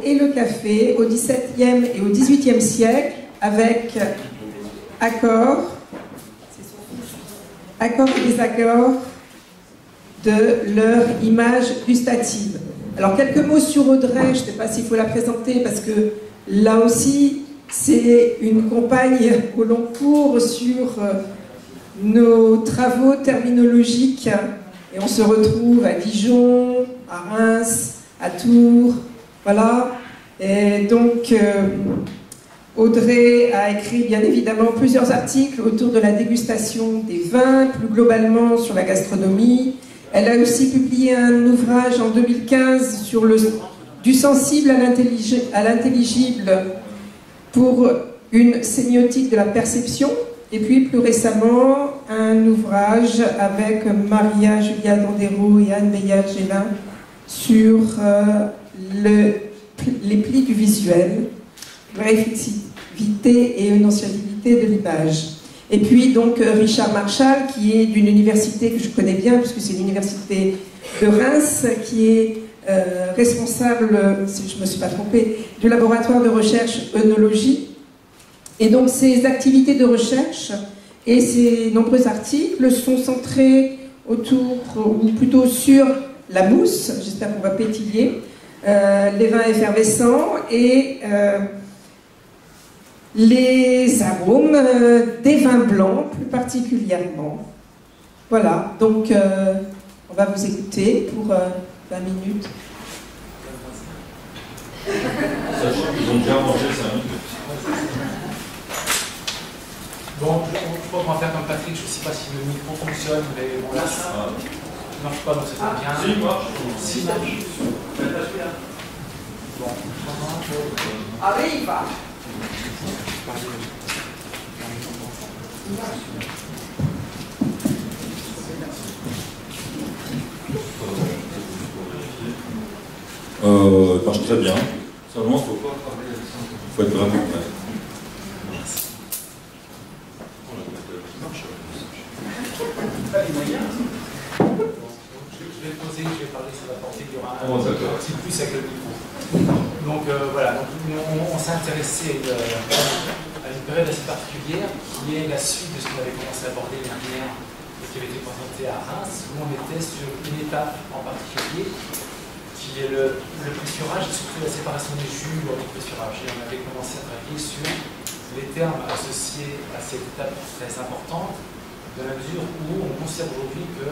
et le café au XVIIe et au XVIIIe siècle avec accords et désaccords de leur image gustative. Alors quelques mots sur Audrey, je ne sais pas s'il faut la présenter parce que là aussi c'est une compagne au long cours sur nos travaux terminologiques et on se retrouve à Dijon, à Reims, à Tours, voilà. Et donc Audrey a écrit bien évidemment plusieurs articles autour de la dégustation des vins, plus globalement sur la gastronomie. Elle a aussi publié un ouvrage en 2015 sur du sensible à l'intelligible pour une sémiotique de la perception. Et puis plus récemment, un ouvrage avec Maria Julia Dandero et Anne Beyer-Gélin sur les plis du visuel, réflexivité et énonciabilité de l'image. Et puis donc Richard Marchal, qui est d'une université que je connais bien, puisque c'est l'université de Reims, qui est responsable, si je ne me suis pas trompée, du laboratoire de recherche œnologie. Et donc ces activités de recherche et ces nombreux articles sont centrés autour, ou plutôt sur la mousse, j'espère qu'on va pétiller, les vins effervescents et les arômes des vins blancs plus particulièrement. Voilà, donc on va vous écouter pour 20 minutes. Sachant qu'ils ont déjà mangé 5 minutes. Bon, je crois qu'on va faire comme Patrick, je ne sais pas si le micro fonctionne, mais bon là ça ne marche pas, donc c'est pas bien. Si, marche. Si, marche. Bon, Arrive. Marche très bien. Seulement, faut être vraiment prêt. Je vais poser, je vais parler sur la portée, il y aura un petit plus avec le micro. Donc voilà, donc, on s'est intéressé à une période assez particulière qui est la suite de ce qu'on avait commencé à aborder l'année dernière et qui avait été présenté à Reims, où on était sur une étape en particulier qui est le pressurage et surtout la séparation des jus lors du pressurage. Et on avait commencé à travailler sur les termes associés à cette étape très importante, dans la mesure où on considère aujourd'hui que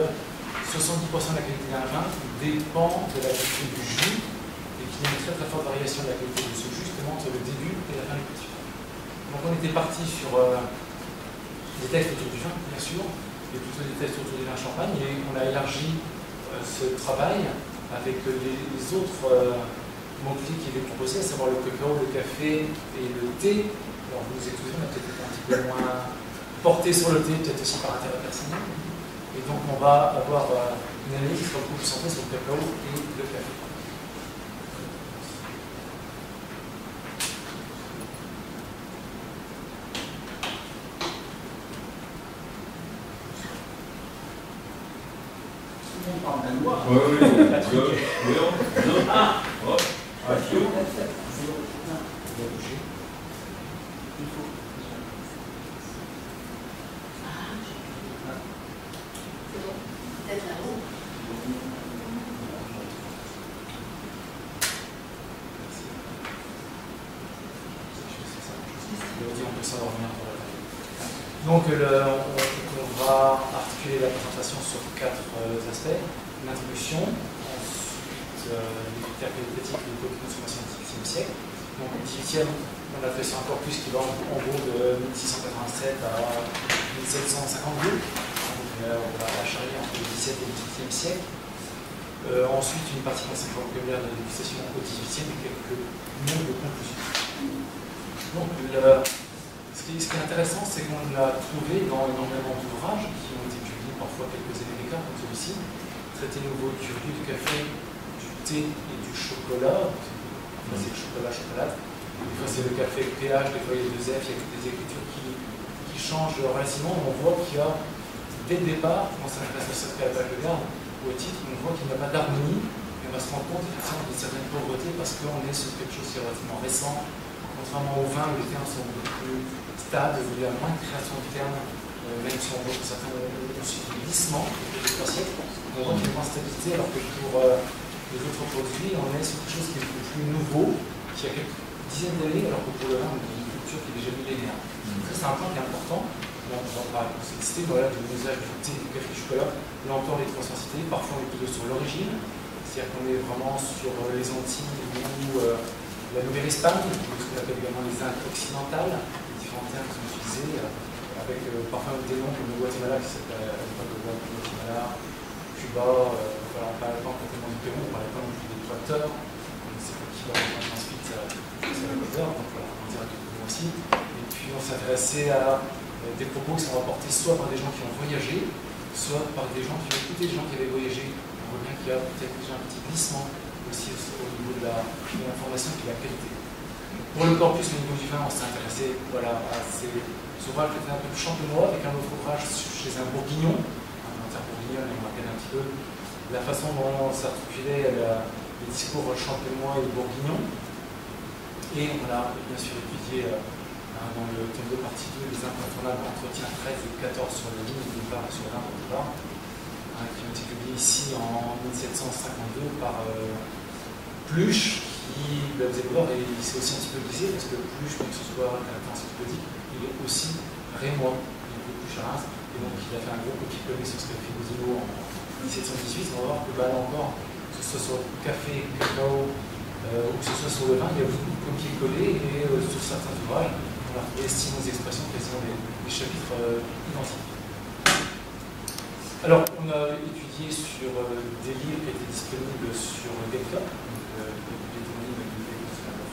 70% de la qualité d'un vin dépend de la qualité du jus et qu'il y a une très très forte variation de la qualité de ce jus justement entre le début et la fin du pressurage. Donc on était parti sur des tests autour du vin, bien sûr, et plutôt des tests autour du vin champagne, et on a élargi ce travail avec les autres mots-clés qui étaient proposés, à savoir le cacao, le café et le thé. Alors vous nous écoutez, on a peut-être été un petit peu moins porté sur le thé, peut-être aussi par intérêt personnel. Et donc on va avoir une analyse qui sera beaucoup plus centrée sur le cacao et le café. Donc on va articuler la présentation sur 4 aspects. L'introduction, ensuite les critères qualitatifs et les taux de consommation du XVIIIe siècle. Donc le XVIIIe, on a fait ça encore plus qui va en gros de 1687 à 1752. Donc on va charrier entre le XVIIe et le XVIIIe siècle. Ensuite une partie consacrée au vocabulaire de la dégustation au XVIIIe et quelques mots de conclusion. Donc ce qui est intéressant, c'est qu'on l'a trouvé dans énormément d'ouvrages qui ont été publiés parfois quelques années d'écart, comme celui-ci, traité nouveau du riz, du café, du thé et du chocolat. Des fois c'est le chocolat, chocolat. Des fois c'est le café avec pH, des fois il y a 2F, il y a des écritures qui changent relativement. On voit qu'il y a, dès le départ, on s'intéresse à la page de garde, au titre, on voit qu'il n'y a pas d'harmonie, et Et on va se rendre compte effectivement d'une certaine pauvreté parce qu'on est sur quelque chose qui est relativement récent, contrairement au vin où les termes sont beaucoup plus stables, où il y a moins de création de termes, même si on voit que certains ont suivi le glissement des 3 siècles, on voit qu'il y a moins de stabilité, alors que pour les autres produits, on est sur quelque chose qui est beaucoup plus nouveau, qui a quelques dizaines d'années, alors que pour le vin, on est une culture qui est déjà millénaire. Ça, c'est un point qui est important. On va solliciter voilà, de l'usage du thé, du café, du chocolat. Là encore, les 300 cités, parfois on est plutôt sur l'origine, c'est-à-dire qu'on est vraiment sur les Antilles ou la Nouvelle-Espagne, ce qu'on appelle également les Indes occidentales, les différents termes qui sont utilisés, avec parfois des noms comme le Guatemala qui s'appelle le Guatemala, Cuba, voilà, on ne parlait pas complètement du Pérou, on ne parlait pas non plus d'Équateur, c'est pas qui va ensuite c'est l'Équateur, donc voilà, on dirait du Pérou aussi. Et puis on s'intéressait à des propos qui sont rapportés soit par des gens qui ont voyagé, soit par des gens qui ont écouté des gens qui avaient voyagé. On voit bien qu'il y a peut-être déjà un petit glissement aussi au niveau de l'information et de la qualité. Pour le corpus, au niveau du vin, on s'est intéressé voilà, à ces ouvrages qui étaient un peu plus champenois, avec un autre ouvrage chez un bourguignon, un interbourguignol, on va regarder un petit peu la façon dont s'articulait les discours champenois et bourguignons. Et on a bien sûr étudié dans le tome 2 partie 2, les incontournables entretiens 13 et 14 sur le ligne de départ et sur l'un de départ, qui ont été publiés ici en 1752 par Pluche, qui vous allez voir, et il s'est aussi un petit peu glissé, parce que Pluche, bien que ce soit un caractère encyclopédique, il est aussi rémois, il est Pluche à Reims, et donc il a fait un gros copier-coller sur ce qu'a fait Bosino en 1718. On va voir que là encore, que ce soit sur le café, le cacao, ou que ce soit sur le vin, il y a beaucoup de copier-coller, et sur certains ouvrages, on va retrouver des expressions quasiment des chapitres identiques. Alors, on a étudié sur des livres qui étaient disponibles sur Gallica, de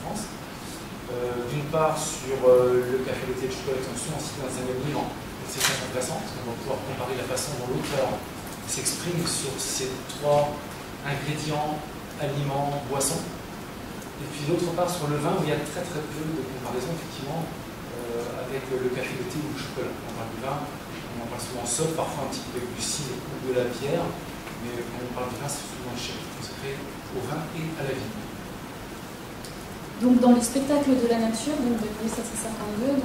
France. D'une part, sur le café, le thé et le chocolat, qui sont cités dans un même livre. C'est très intéressant, parce qu'on va pouvoir comparer la façon dont l'auteur s'exprime sur ces 3 ingrédients, aliments, boissons. Et puis d'autre part, sur le vin, où il y a très peu de comparaison, effectivement, avec le café, le thé ou le chocolat. On parle du vin, on en parle souvent seul, parfois un petit peu avec du cidre ou de la bière, mais quand on parle du vin, c'est souvent un chapitre consacré au vin et à la vigne. Donc dans le spectacle de la nature, donc de 1752,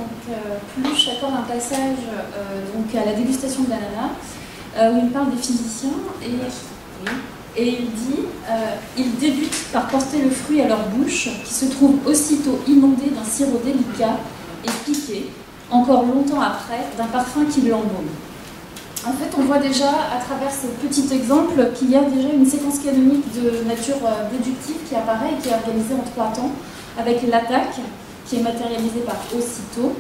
Pluche accorde un passage donc à la dégustation de l'ananas, où il parle des physiciens et il dit ils débutent par porter le fruit à leur bouche, qui se trouve aussitôt inondée d'un sirop délicat et piqué, encore longtemps après, d'un parfum qui l'embaume. En fait, on voit déjà, à travers ce petit exemple, qu'il y a déjà une séquence canonique de nature déductive qui apparaît et qui est organisée en 3 temps, avec l'attaque, qui est matérialisée par aussitôt,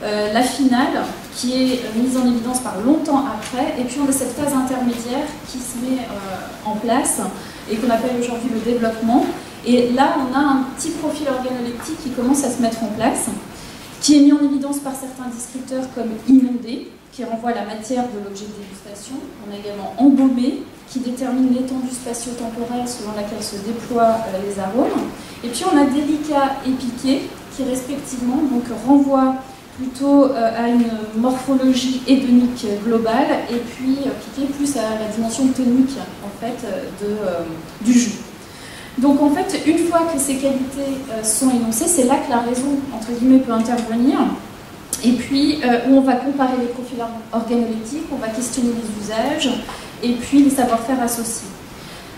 la finale, qui est mise en évidence par longtemps après, et puis on a cette phase intermédiaire qui se met en place, et qu'on appelle aujourd'hui le développement. Et là, on a un petit profil organoleptique qui commence à se mettre en place, qui est mis en évidence par certains descripteurs comme inondé, qui renvoie à la matière de l'objet de dégustation. On a également embaumé, qui détermine l'étendue spatio-temporelle selon laquelle se déploient les arômes. Et puis on a délicat et piqué, qui respectivement donc, renvoient plutôt à une morphologie hédonique globale, et puis piqué plus à la dimension tonique en fait, du jus. Donc en fait, une fois que ces qualités sont énoncées, c'est là que la raison, entre guillemets, peut intervenir. Et puis, où on va comparer les profils organoleptiques, on va questionner les usages, et puis les savoir-faire associés.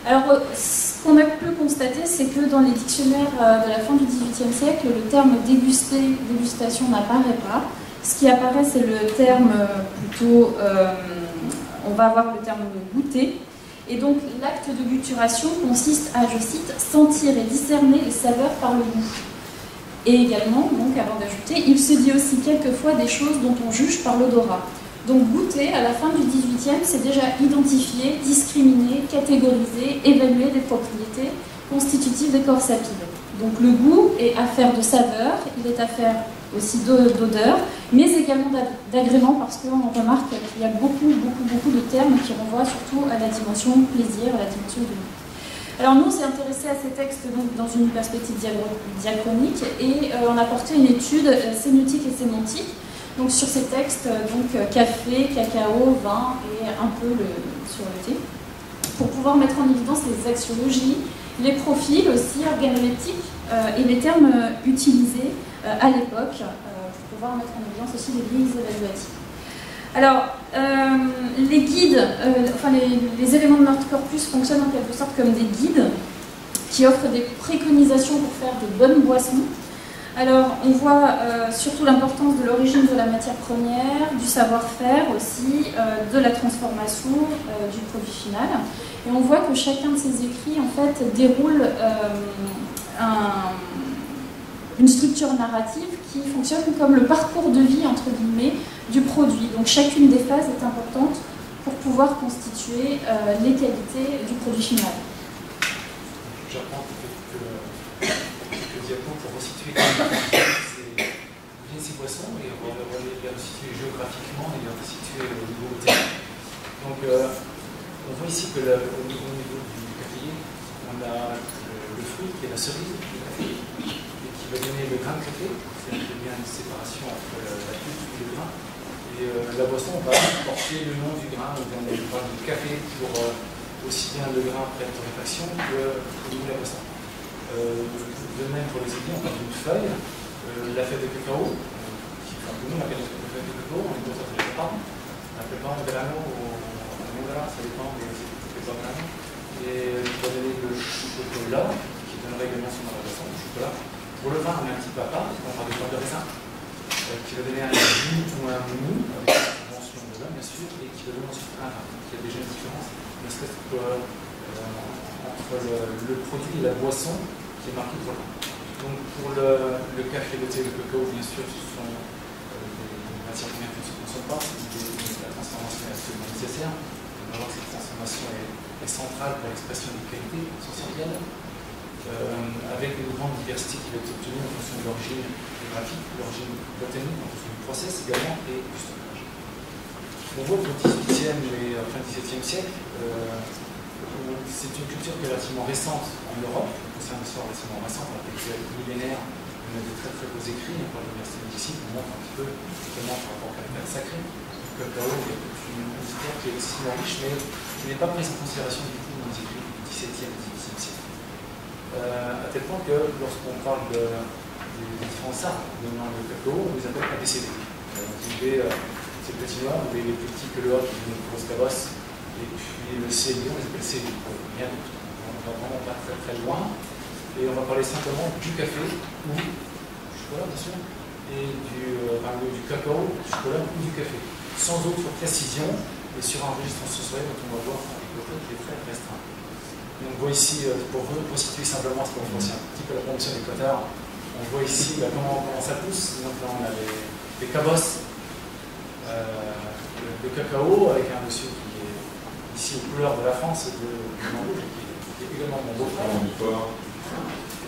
Alors, ce qu'on a pu constater, c'est que dans les dictionnaires de la fin du XVIIIe siècle, le terme déguster, dégustation n'apparaît pas. Ce qui apparaît, c'est le terme plutôt, on va avoir le terme goûter. Et donc, l'acte de gutturation consiste à, je cite, sentir et discerner les saveurs par le goût. Et également, donc, avant d'ajouter, il se dit aussi quelquefois des choses dont on juge par l'odorat. Donc goûter, à la fin du XVIIIe, c'est déjà identifier, discriminer, catégoriser, évaluer des propriétés constitutives des corps sapides. Donc le goût est affaire de saveur, il est affaire aussi d'odeur, mais également d'agrément, parce qu'on remarque qu'il y a beaucoup de termes qui renvoient surtout à la dimension plaisir, à la dimension de goût. Alors nous, on s'est intéressé à ces textes donc, dans une perspective diachronique, et on a porté une étude sémiotique et sémantique donc, sur ces textes, donc café, cacao, vin et un peu sur le thé, pour pouvoir mettre en évidence les axiologies, les profils aussi organoleptiques et les termes utilisés à l'époque pour pouvoir mettre en évidence aussi les grilles évaluatives. Alors, les guides, enfin les éléments de notre corpus fonctionnent en quelque sorte comme des guides qui offrent des préconisations pour faire de bonnes boissons. Alors, on voit surtout l'importance de l'origine de la matière première, du savoir-faire aussi, de la transformation du produit final. Et on voit que chacun de ces écrits, en fait, déroule une structure narrative qui fonctionne comme le parcours de vie, entre guillemets, du produit. Donc, chacune des phases est importante pour pouvoir constituer les qualités du produit final. J'apprends quelques diapos pour resituer ces boissons et les resituer géographiquement et les resituer au niveau terrain. Donc, on voit ici que au niveau du caféier, on a le fruit qui est la cerise du café et qui va donner le grain de café. C'est-à-dire qu'il y a bien une séparation entre la pulpe et le grain. Et la boisson va porter le nom du grain. On parle du café pour aussi bien le grain après la torréfaction que la boisson. De même pour les aiguilles, on parle d'une feuille, la feuille de cacao, nous on appelle la feuille de cacao, on est pour ça que je ne pas. On appelle pas un grano ou un mondra, ça dépend des grano. Et on va donner le chocolat, qui donnerait également son boisson, le chocolat. Pour le vin, on a un petit papa, on parle de pain de raisin, qui va donner un jus ou un mou, avec une mention de vin bien sûr, et qui va donner ensuite un vin. Il y a déjà une différence, entre le produit et la boisson qui est marqué pour le vin. Donc pour le café, le thé et le cacao, bien sûr, ce sont des matières premières qui ne se consomment pas, la transformation est absolument nécessaire. On va voir que cette transformation est centrale pour l'expression des qualités sensorielles, avec une grande diversité qui va être obtenue en fonction de l'origine géographique, l'origine botanique, en fonction du process également et du stockage. On voit qu'au XVIIIe et fin XVIIe siècle, c'est une culture qui est relativement récente en Europe, c'est une histoire relativement récente, avec des millénaires, on a de très très beaux écrits, on parle de l'université médicine, on montre un petit peu justement par rapport à la terre sacrée. Le cacao est une histoire qui est extrêmement riche, mais qui n'est pas prise en considération du tout dans les écrits du XVIIe et XVIIIe siècle. À tel point que lorsqu'on parle des différents arbres donnant le cacao, on les appelle ABCD. C'est le petit noir, les plus petits que le A qui donne une grosse cabosse. Et puis le CDI, on les appelle CDI, rien d'autre. On va vraiment pas très très loin. Et on va parler simplement du café ou du chocolat, bien sûr, et du cacao, du chocolat ou du café. Sans autre précision, et sur un registre sensoriel dont on va voir avec le code qui est très restreint. Donc on voit ici, pour reconstituer simplement ce qu'on voit, c'est un petit peu la promotion des quotas. On voit ici comment ça pousse. Donc là, on a les cabosses de cacao avec un monsieur qui est ici aux couleurs de la France, de rouge, qui est également mon beau-frère.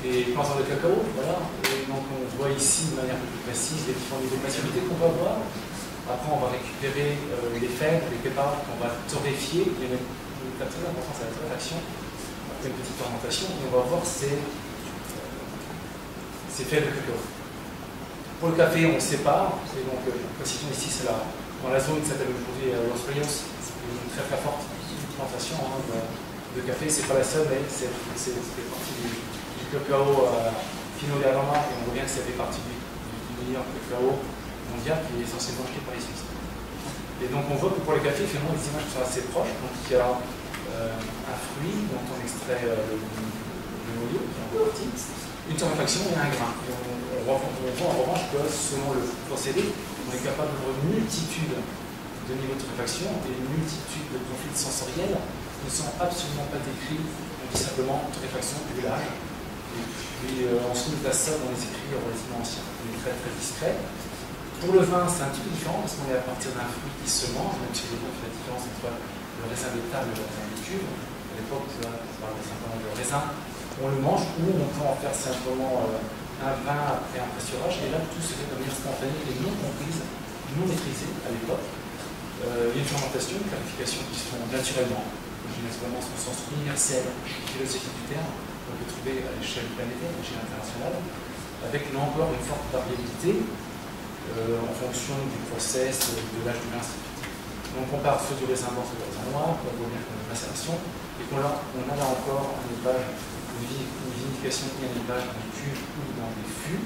Et plantes de cacao, voilà. Et donc on voit ici de manière un peu plus précise les différents niveaux de maturité qu'on va avoir. Après, on va récupérer les fèves, les pépares qu'on va torréfier. Il y a une étape très importante, c'est la torréfaction. Après une petite fermentation, et on va voir ces fèves de cacao. Pour le café, on sépare. Et donc, précision ici, c'est dans la zone qui s'appelle aujourd'hui Los Rios, une très très forte plantation de café. C'est pas la seule, mais c'est partie du cacao Fino de Aroma, et on voit bien que ça fait partie du meilleur cacao mondial qui est essentiellement acheté par les Suisses. Et donc on voit que pour le café, finalement, les images sont assez proches. Donc il y a un fruit dont on extrait le noyau, qui est en partie, une torréfaction et un grain. Et on voit en revanche que selon le procédé, on est capable d'avoir une multitude de niveaux de torréfaction et une multitude de profils sensoriels qui ne sont absolument pas décrits. On dit simplement torréfaction, brûlage. Et puis ensuite, on a ça dans les écrits relativement anciens. On est très très discret. Pour le vin, c'est un petit peu différent parce qu'on est à partir d'un fruit qui se mange, même si on fait la différence entre le raisin d'étable et le raisin de cuve. À l'époque, on parlait simplement de raisin. On le mange ou on peut en faire simplement un vin après un pressurage. Et là, tout se fait de manière spontanée et non comprise, non maîtrisée à l'époque. Il y a une fermentation, une clarification qui se font naturellement. Naturellement, au sens universel, philosophique du terme, qu'on peut trouver à l'échelle planétaire, à l'échelle internationale, avec là encore une forte variabilité en fonction du process, de l'âge du vin. Donc on part soit du raisin blanc, soit du raisin noir, on voit bien qu'on a une macération, et qu'on a là encore un élevage une vinification et un élevage dans des cuves ou dans des fûts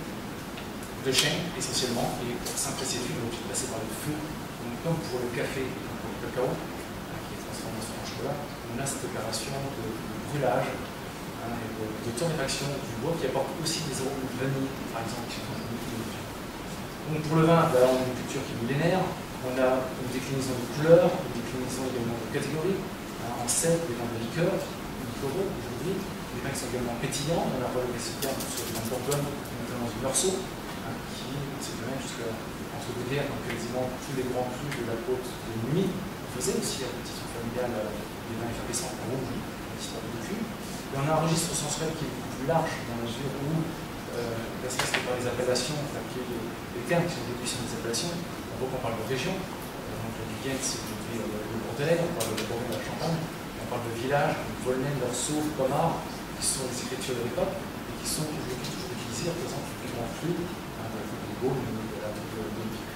de chêne essentiellement, et pour simple ces fûts, on est obligé de passer par le feu. Donc comme pour le café et pour le cacao, qui est transformé en chocolat, on a cette opération de brûlage et de torréfaction du bois qui apporte aussi des arômes de vanille, par exemple, qui sont donc pour le vin, là, on a une culture qui est millénaire, on a une déclinaison de couleurs, une déclinaison également de catégories, en cèpe, des vins de liqueur, liquoreux aujourd'hui, les vins qui sont également pétillants, on a pas le terme sur les vins de Bourgogne, notamment du Meursault, qui s'étendait jusqu'à entre deux guerres, donc quasiment tous les grands crus de la côte de Nuit faisaient aussi la compétition familiale des vins effervescents en rouge, l'histoire de cru. Et on a un registre sensoriel qui est beaucoup plus large, dans la mesure où parce que par les appellations, les termes qui sont déduits sur les appellations, on voit qu'on parle de région, donc du Ghent, c'est le Bordelais, on parle de la Bourgogne, de la Champagne, on parle de village, de Volnay, Meursault, Pommard, qui sont les écritures de l'époque, et qui sont toujours utilisées, représentent les grands flux, de Gaulle, de la Belgique.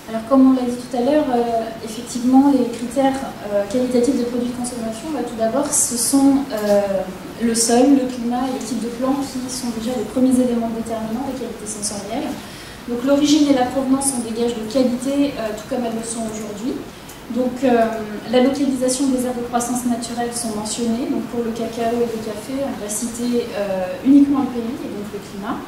Alors comme on l'a dit tout à l'heure, effectivement les critères qualitatifs de produits de consommation, tout d'abord ce sont le sol, le climat et le type de plante qui sont déjà les premiers éléments déterminants des qualités sensorielles. Donc l'origine et la provenance sont des gages de qualité, tout comme elles le sont aujourd'hui. Donc la localisation des aires de croissance naturelle sont mentionnées. Donc pour le cacao et le café, on va citer uniquement le pays et donc le climat.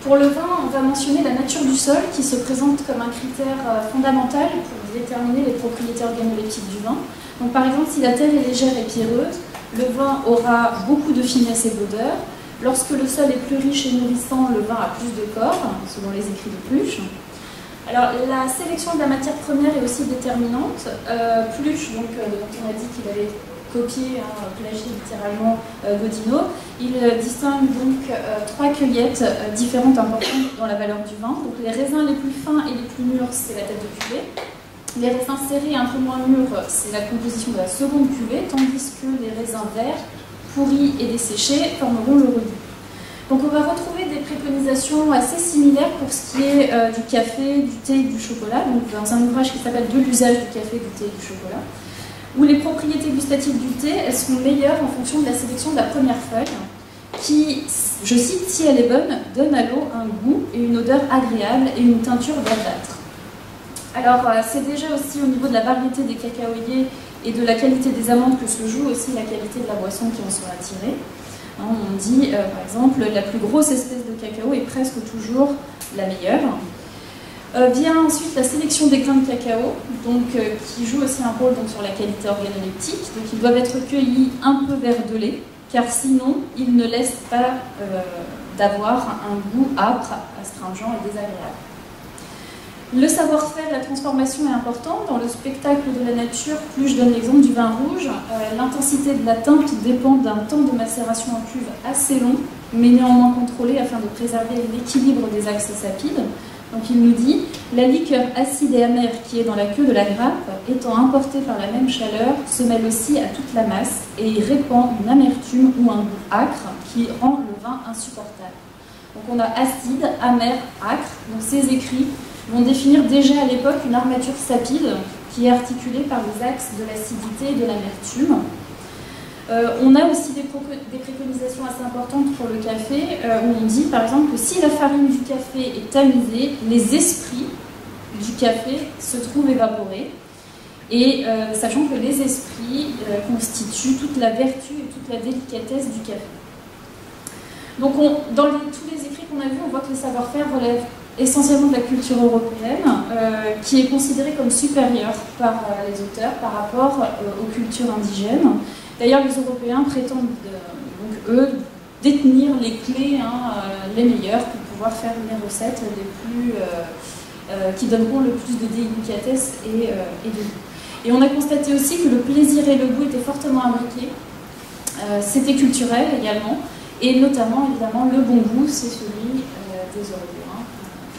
Pour le vin, on va mentionner la nature du sol qui se présente comme un critère fondamental pour déterminer les propriétés organoleptiques du vin. Donc par exemple, si la terre est légère et pierreuse, le vin aura beaucoup de finesse et d'odeur. Lorsque le sol est plus riche et nourrissant, le vin a plus de corps, selon les écrits de Pluche. Alors la sélection de la matière première est aussi déterminante. Pluche, donc, dont on a dit qu'il avait copié, plagié littéralement Godino, il distingue donc trois cueillettes différentes importantes dans la valeur du vin. Donc les raisins les plus fins et les plus mûrs, c'est la tête de cuvée. Les raisins serrés un peu moins mûrs, c'est la composition de la seconde cuvée, tandis que les raisins verts, pourris et desséchés formeront le redit. Donc on va retrouver des préconisations assez similaires pour ce qui est du café, du thé et du chocolat, donc dans un ouvrage qui s'appelle « De l'usage du café, du thé et du chocolat », où les propriétés gustatives du thé, elles sont meilleures en fonction de la sélection de la première feuille, qui, je cite, si elle est bonne, donne à l'eau un goût et une odeur agréable et une teinture verdâtre. Alors c'est déjà aussi au niveau de la variété des cacaoyers et de la qualité des amandes que se joue aussi la qualité de la boisson qui en sera tirée. On dit, par exemple, la plus grosse espèce de cacao est presque toujours la meilleure. Vient ensuite la sélection des grains de cacao, donc, qui joue aussi un rôle donc, sur la qualité organoleptique. Donc ils doivent être cueillis un peu verdelés, car sinon ils ne laissent pas d'avoir un goût âpre, astringent et désagréable. Le savoir-faire, la transformation est important. Dans le spectacle de la nature, plus je donne l'exemple du vin rouge, l'intensité de la teinte dépend d'un temps de macération en cuve assez long, mais néanmoins contrôlé afin de préserver l'équilibre des axes sapides. Donc il nous dit, la liqueur acide et amère qui est dans la queue de la grappe, étant importée par la même chaleur, se mêle aussi à toute la masse et y répand une amertume ou un goût acre qui rend le vin insupportable. Donc on a acide, amer, acre. Donc ces écrits vont définir déjà à l'époque une armature sapide qui est articulée par les axes de l'acidité et de l'amertume. On a aussi des préconisations assez importantes pour le café, où on dit par exemple que si la farine du café est tamisée, les esprits du café se trouvent évaporés, et sachant que les esprits constituent toute la vertu et toute la délicatesse du café. Donc dans tous les écrits qu'on a vus, on voit que le savoir-faire relève essentiellement de la culture européenne, qui est considérée comme supérieure par les auteurs par rapport aux cultures indigènes. D'ailleurs, les Européens prétendent, donc, eux, détenir les clés, les meilleures, pour pouvoir faire les recettes les plus, qui donneront le plus de délicatesse et de goût. Et on a constaté aussi que le plaisir et le goût étaient fortement imbriqués. C'était culturel également, et notamment, évidemment, le bon goût, c'est celui des Européens,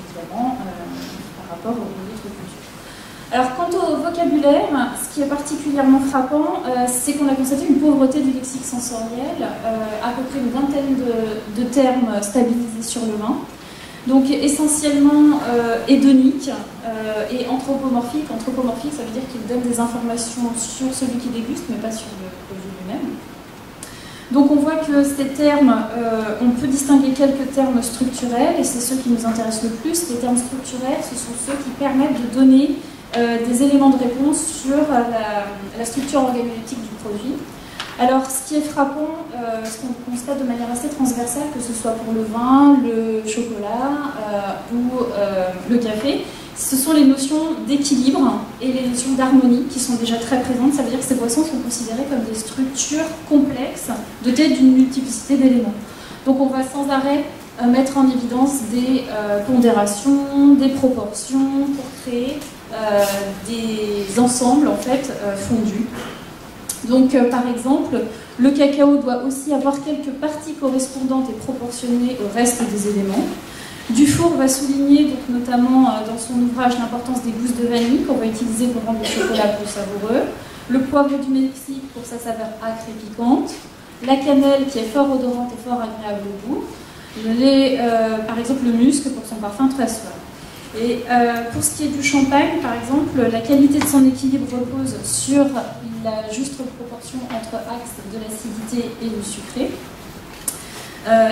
évidemment, par rapport aux autres cultures. Alors, quant au vocabulaire, ce qui est particulièrement frappant, c'est qu'on a constaté une pauvreté du lexique sensoriel, à peu près une vingtaine de termes stabilisés sur le vin. Donc, essentiellement hédonique et anthropomorphique. Anthropomorphique, ça veut dire qu'il donne des informations sur celui qui déguste, mais pas sur le produit lui-même. Donc on voit que ces termes, on peut distinguer quelques termes structurels, et c'est ceux qui nous intéressent le plus. Les termes structurels, ce sont ceux qui permettent de donner des éléments de réponse sur la structure organoleptique du produit. Alors, ce qui est frappant, ce qu'on constate de manière assez transversale, que ce soit pour le vin, le chocolat ou le café, ce sont les notions d'équilibre et les notions d'harmonie qui sont déjà très présentes. Ça veut dire que ces boissons sont considérées comme des structures complexes, dotées d'une multiplicité d'éléments. Donc, on va sans arrêt mettre en évidence des pondérations, des proportions pour créer des ensembles en fait fondus. Donc par exemple, le cacao doit aussi avoir quelques parties correspondantes et proportionnées au reste des éléments. Dufour va souligner donc, notamment dans son ouvrage l'importance des gousses de vanille qu'on va utiliser pour rendre le chocolat plus savoureux, le poivre du Mexique pour sa saveur acre et piquante, la cannelle qui est fort odorante et fort agréable au goût, par exemple le musc pour son parfum très suave. Et pour ce qui est du champagne, par exemple, la qualité de son équilibre repose sur la juste proportion entre axe de l'acidité et du sucré.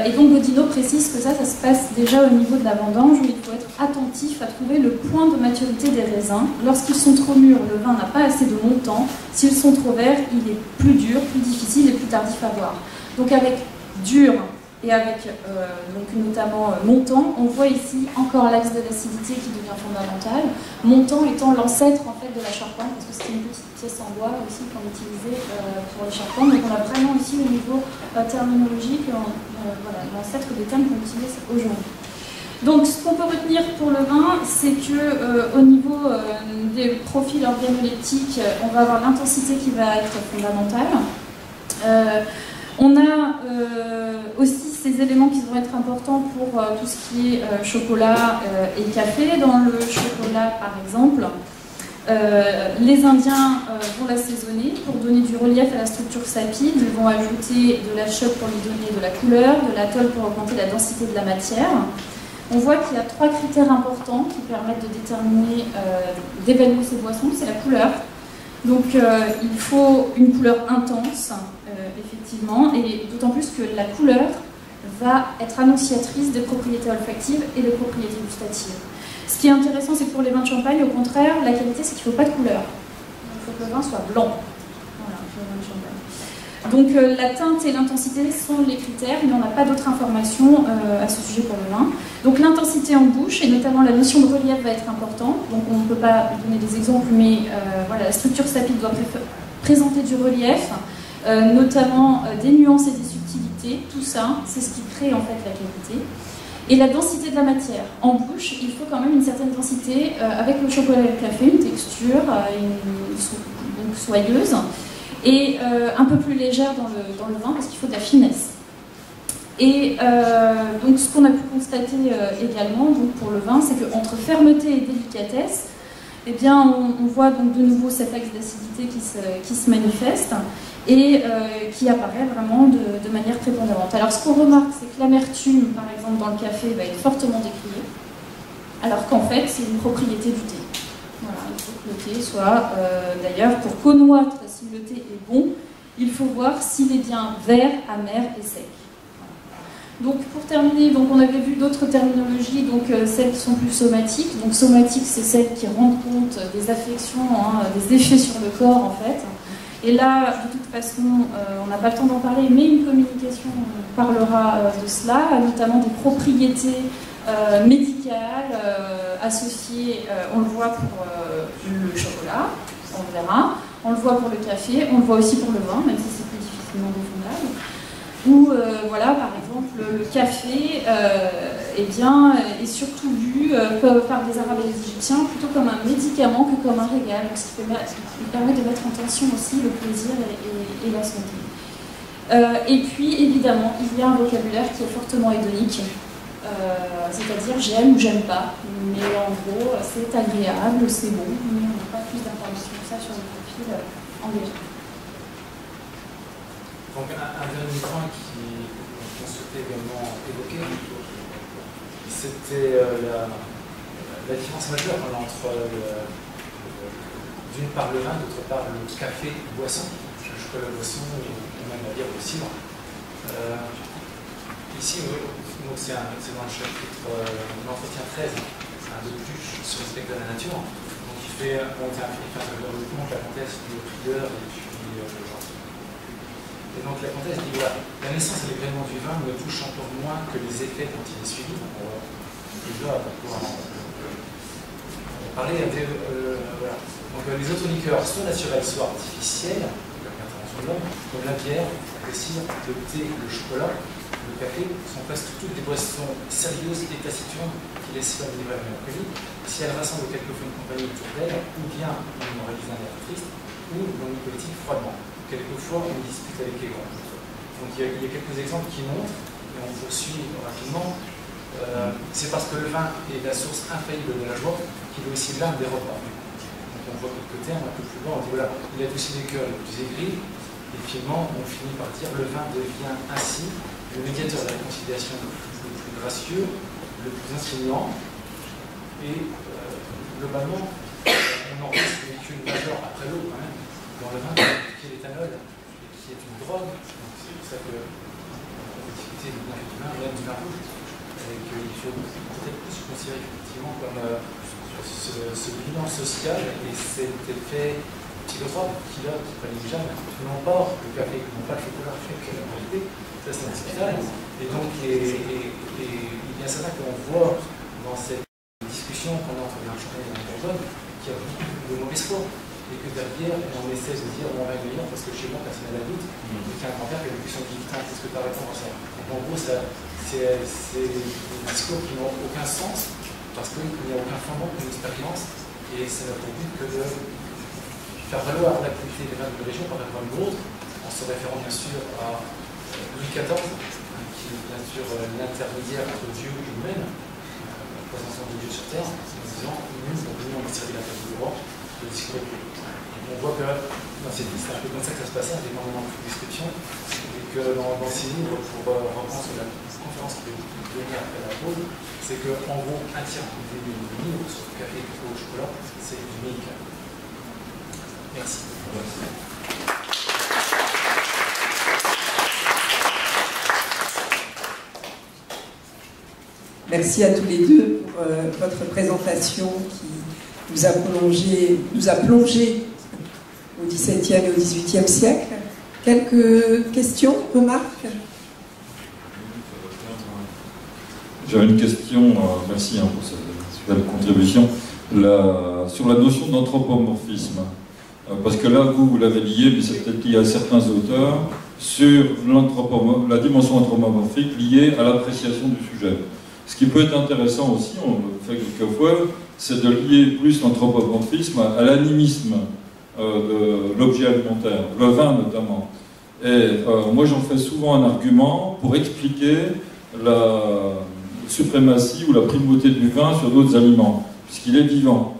Et donc Godino précise que ça se passe déjà au niveau de la vendange, où il faut être attentif à trouver le point de maturité des raisins. Lorsqu'ils sont trop mûrs, le vin n'a pas assez de montant. S'ils sont trop verts, il est plus dur, plus difficile et plus tardif à boire. Donc avec dur et avec donc notamment montant, on voit ici encore l'axe de l'acidité qui devient fondamental. Montant étant l'ancêtre en fait de la charpente, parce que c'était une petite pièce en bois aussi qu'on utilisait pour les charpentes. Donc on a vraiment ici au niveau terminologique voilà, l'ancêtre des termes qu'on utilise aujourd'hui. Donc ce qu'on peut retenir pour le vin, c'est que au niveau des profils organoleptiques, on va avoir l'intensité qui va être fondamentale. On a aussi ces éléments qui vont être importants pour tout ce qui est chocolat et café. Dans le chocolat, par exemple, les Indiens vont l'assaisonner pour donner du relief à la structure sapide. Ils vont ajouter de la chope pour lui donner de la couleur, de la tôle pour augmenter la densité de la matière. On voit qu'il y a 3 critères importants qui permettent de déterminer, d'évaluer ces boissons. C'est la couleur. Donc il faut une couleur intense, effectivement, et d'autant plus que la couleur va être annonciatrice des propriétés olfactives et des propriétés gustatives. Ce qui est intéressant, c'est que pour les vins de champagne, au contraire, la qualité, c'est qu'il ne faut pas de couleur. Il faut que le vin soit blanc. Voilà, pour le vin de champagne. Donc la teinte et l'intensité sont les critères, mais on n'a pas d'autres informations à ce sujet pour le vin. Donc l'intensité en bouche, et notamment la notion de relief va être importante. Donc on ne peut pas donner des exemples, mais voilà, la structure sapide doit présenter du relief, notamment des nuances et des subtilités. Tout ça, c'est ce qui crée en fait la qualité. Et la densité de la matière. En bouche, il faut quand même une certaine densité, avec le chocolat et le café, une texture donc soyeuse, et un peu plus légère dans le vin, parce qu'il faut de la finesse. Et donc ce qu'on a pu constater également donc, pour le vin, c'est qu'entre fermeté et délicatesse, eh bien, on voit donc de nouveau cet axe d'acidité qui se manifeste et qui apparaît vraiment de manière prépondérante. Alors ce qu'on remarque, c'est que l'amertume, par exemple, dans le café, va être fortement décriée, alors qu'en fait, c'est une propriété du thé. Voilà, il faut que le thé soit, d'ailleurs, pour connaître si le thé est bon, il faut voir s'il est bien vert, amer et sec. Donc pour terminer, donc on avait vu d'autres terminologies, donc celles qui sont plus somatiques. Donc somatique, c'est celles qui rendent compte des affections, hein, des effets sur le corps en fait. Et là, de toute façon, on n'a pas le temps d'en parler, mais une communication parlera de cela, notamment des propriétés médicales associées, on le voit pour le chocolat, on verra, on le voit pour le café, on le voit aussi pour le vin, même si c'est plus difficilement défendable. Ou voilà, par exemple, le café eh bien, est surtout vu par des Arabes et des Égyptiens plutôt comme un médicament que comme un régal, ce qui permet de mettre en tension aussi le plaisir et la santé. Et puis, évidemment, il y a un vocabulaire qui est fortement hédonique, c'est-à-dire j'aime ou j'aime pas, mais en gros, c'est agréable, c'est bon, mais on n'a pas plus d'informations que ça sur le profil engagé. Donc un dernier point qu'on souhaitait également évoquer, c'était la différence majeure entre d'une part le vin, d'autre part le café boisson, le chocolat boisson, ou même la bière ou le cidre. Ici, c'est dans le chapitre l'entretien 13, de Pluche sur le spectre de la nature. Donc il fait un document de la comtesse du prieur et puis le gentil. Et donc la comtesse dit voilà, la naissance et l'événement du vin me touchent encore moins que les effets dont il est suivi. On va pouvoir en parler. Voilà. Donc les autoliqueurs, soit naturels, soit artificiels, l'intervention de l'homme, comme la bière, le cidre, le thé, le chocolat, le café, sont presque toutes des boissons sérieuses et taciturnes qui laissent l'homme libre à la mélancolie, si elles rassemblent quelquefois une compagnie autour d'elle, ou bien on réalise un air triste, ou l'on y politique froidement. Quelquefois on dispute avec les grands. Donc il y a quelques exemples qui montrent, et on poursuit rapidement, c'est parce que le vin est la source infaillible de la joie qu'il est aussi l'âme des repas. Donc on voit quelques termes un peu plus bas, on dit voilà, il a aussi des cœurs les plus aigris, et finalement on finit par dire le vin devient ainsi le médiateur de la réconciliation le plus gracieux, le plus insinuant, et globalement, on en risque une majeure après l'eau quand même, dans le vin qui est l'éthanol, et qui est une drogue. Donc c'est pour ça que on peut discuter du vin, même du vin rouge, et qu'il faut peut-être plus considérer effectivement comme ce bilan social et cet effet psychotrope qui n'est pas négligeable, non pas le café, non pas le chocolat, que la réalité. Ça c'est indiscutable. Et donc, il y a certain qu'on voit dans cette discussion qu'on a entre Blanchard et Bourgogne qu'il y a beaucoup de mauvaise foi. Et que derrière, on essaie de dire on va meilleur parce que chez moi, personne n'a la doute, et qu'il y a un grand-père qui a vécu 118 ans. Qu'est-ce que tu as répondu à ça? Donc, en gros, c'est des discours qui n'ont aucun sens parce qu'il n'y a aucun fondement pour l'expérience. Et c'est notre but que de faire valoir l'activité des vins de région par rapport à l'autre, en se référant bien sûr à Louis XIV, qui est bien sûr l'intermédiaire entre Dieu et nous-mêmes, la présentation de Dieu sur terre, en disant nous, on va servir la tête du roi, le discours. On voit que c'est un peu comme ça que ça se passait, avec énormément de descriptions, et que dans ces livres, pour reprendre sur la conférence qui est donnée après la pause, c'est qu'en gros, un tiers du livre sur le café, au chocolat, c'est du médical. Merci. Merci à tous les deux pour votre présentation qui nous a plongé au XVIIe et au XVIIIe siècle. Quelques questions, remarques? J'avais une question, merci pour cette belle contribution, sur la notion d'anthropomorphisme. Parce que là, vous l'avez lié, mais c'est peut-être lié à certains auteurs, sur la dimension anthropomorphique liée à l'appréciation du sujet. Ce qui peut être intéressant aussi, on le fait quelquefois, c'est de lier plus l'anthropomorphisme à l'animisme de l'objet alimentaire, le vin notamment. Et moi j'en fais souvent un argument pour expliquer la suprématie ou la primauté du vin sur d'autres aliments, puisqu'il est vivant.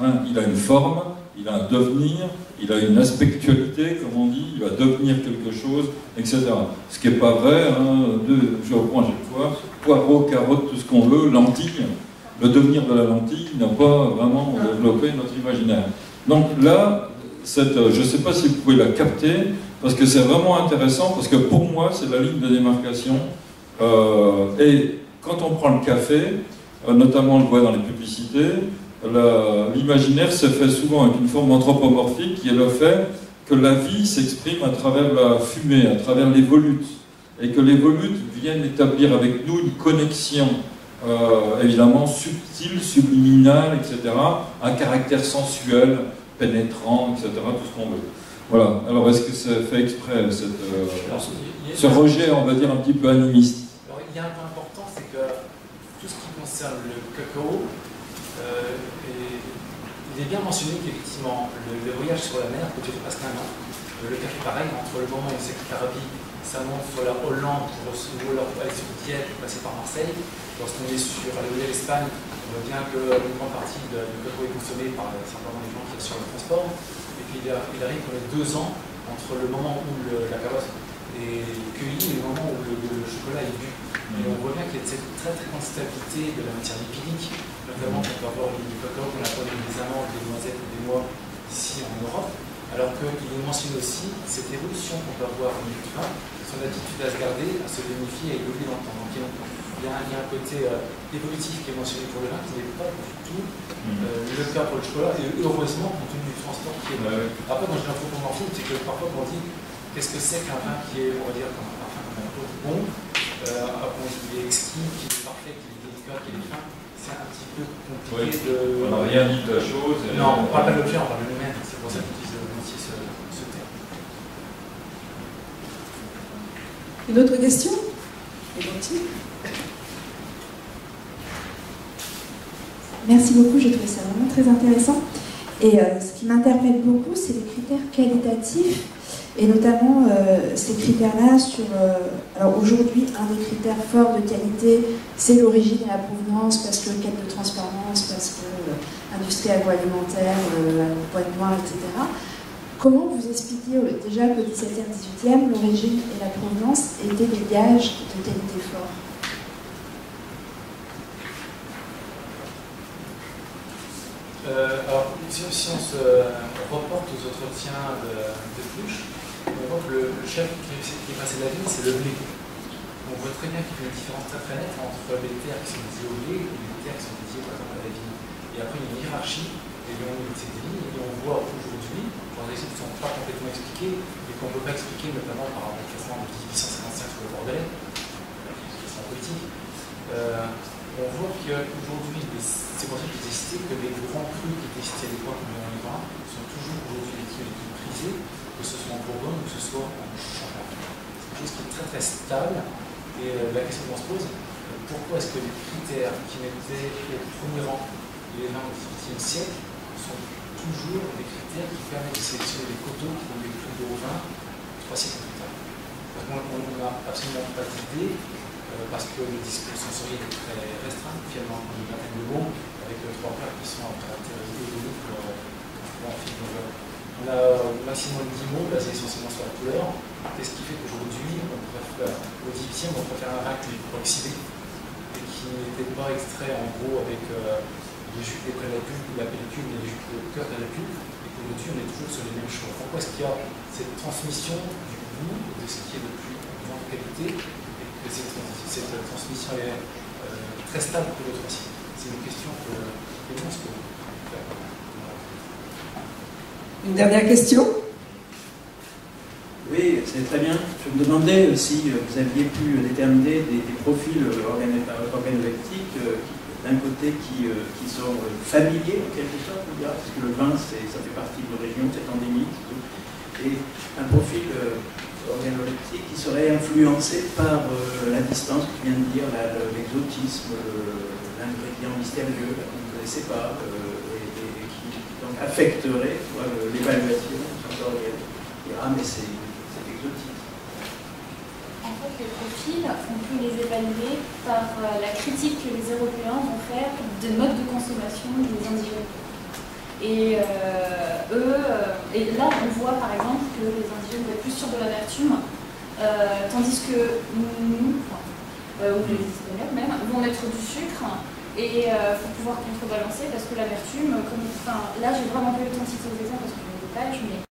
Hein, il a une forme, il a un devenir, il a une aspectualité, comme on dit, il va devenir quelque chose, etc. Ce qui n'est pas vrai, hein, je reprends à chaque fois, poireaux, carottes, tout ce qu'on veut, lentilles, le devenir de la lentille n'a pas vraiment développé notre imaginaire. Donc là, je ne sais pas si vous pouvez la capter, parce que c'est vraiment intéressant, parce que pour moi, c'est la ligne de démarcation. Et quand on prend le café, notamment on le voit dans les publicités, l'imaginaire se fait souvent avec une forme anthropomorphique qui est le fait que la vie s'exprime à travers la fumée, à travers les volutes, et que les volutes viennent établir avec nous une connexion évidemment subtile, subliminale, etc., un caractère sensuel, pénétrant, etc., tout ce qu'on veut. Voilà, alors est-ce que c'est fait exprès, ce rejet, on va dire, un petit peu animiste? Alors il y a un point important, c'est que tout ce qui concerne le cacao, il est bien mentionné qu'effectivement, le voyage sur la mer peut durer presque un an. Le café, pareil, entre le moment où c'est que l'Arabie, ça monte sur la Hollande, pour aller sur Dieppe, pour passer par Marseille. Lorsqu'on est sur l'Espagne, on voit bien qu'une grande partie du cacao est consommée par simplement les gens qui sont sur le transport. Et puis il arrive qu'on ait 2 ans entre le moment où la carotte est cueillie et le moment où le chocolat est bu. Et on voit bien qu'il y a cette très très grande stabilité de la matière lipidique, notamment quand on va voir du cacao qu'on a pas des amandes, des noisettes ou des noix ici en Europe. Alors qu'il mentionne aussi cette évolution qu'on peut avoir en vin, son attitude à se garder, à se vérifier et à évoluer dans le temps. Donc il y a un côté évolutif qui est mentionné pour le vin qui n'est pas du tout le cas pour le chocolat, et heureusement compte tenu du transport qui est. Après, quand je dis anthropomorphisme, c'est que parfois quand on dit qu'est-ce que c'est qu'un vin qui est, on va dire, comme un vin comme un peu bon, qui est exquis, qui est parfait, qui est délicat, qui est fin, c'est un petit peu compliqué de. On n'a rien dit de la chose. Non, on ne parle pas de l'objet, on parle de l'humain, c'est pour ça qu'on utilise aussi ce terme. Une autre question? Merci beaucoup, j'ai trouvé ça vraiment très intéressant. Et ce qui m'interpelle beaucoup, c'est les critères qualitatifs, et notamment ces critères-là sur... alors aujourd'hui, un des critères forts de qualité, c'est l'origine et la provenance, parce que quête de transparence, parce que industrie agroalimentaire, pointe noire, etc. Comment vous expliquez déjà qu'au XVIIe, XVIIIe, l'origine et la provenance étaient des gages de qualité forts? Alors, si on se reporte aux entretiens de Fluch, on voit que le chef qui est passé la vigne, c'est le blé. On voit très bien qu'il y a une différence très très nette entre les terres qui sont dédiées au blé et les terres qui sont dédiées par exemple à la vigne. Et après, il y a une hiérarchie et on de ces vignes, et on voit aujourd'hui, pour des raisons qui ne sont pas complètement expliquées, et qu'on ne peut pas expliquer notamment par rapport au classement de 1855 sur le Bordelais, qui est politique. On voit qu'aujourd'hui, c'est pour ça que j'ai cité que les grands crus qui étaient cités à l'époque dans les vins sont toujours aujourd'hui les crus les plus prisés, que ce soit en Bourgogne ou que ce soit en Champagne. C'est quelque chose qui est très très stable. Et la question qu'on se pose, pourquoi est-ce que les critères qui mettaient au premier rang les vins du XVIIIe siècle sont toujours des critères qui permettent de sélectionner des coteaux qui ont des plus de haut vin 3 siècles plus tard? Parce qu'on n'a absolument pas d'idée. Parce que le discours sensoriel est très restreint, finalement, une vingtaine de mots, avec 3 plats qui sont à caractère économique pour en film. On a au maximum 10 mots, basés essentiellement sur la couleur. Qu'est-ce qui fait qu'aujourd'hui, au 18e, on préfère un vin qui est oxydé et qui n'était pas extrait en gros avec les jus de la pellicule et les jus de cœur de la pulpe, et qu'aujourd'hui, on est toujours sur les mêmes choses. Pourquoi est-ce qu'il y a cette transmission du goût de ce qui est de plus grande qualité? Cette transmission est très stable pour l'autre aussi. C'est une question que l'on se pose. Une dernière question? Oui, c'est très bien. Je me demandais si vous aviez pu déterminer des profils organoleptiques d'un côté qui sont familiers en quelque sorte, parce que le vin, ça fait partie de nos régions, c'est endémique, et un profil organoleptique qui serait influencé par la distance que tu viens de dire, l'exotisme, l'ingrédient mystérieux qu'on ne connaissait pas, et qui donc affecterait l'évaluation sensorielle. Ah, mais c'est exotique. En fait, les profils, on peut les évaluer par la critique que les Européens vont faire des modes de consommation des indigènes. Et là, on voit par exemple que les indigènes vont être plus sûrs de l'amertume, tandis que nous, ou les Espagnols même, vont mettre du sucre et pour pouvoir contrebalancer, parce que l'amertume, là j'ai vraiment pas eu le temps de citer aux exemples parce qu'on a des pages, mais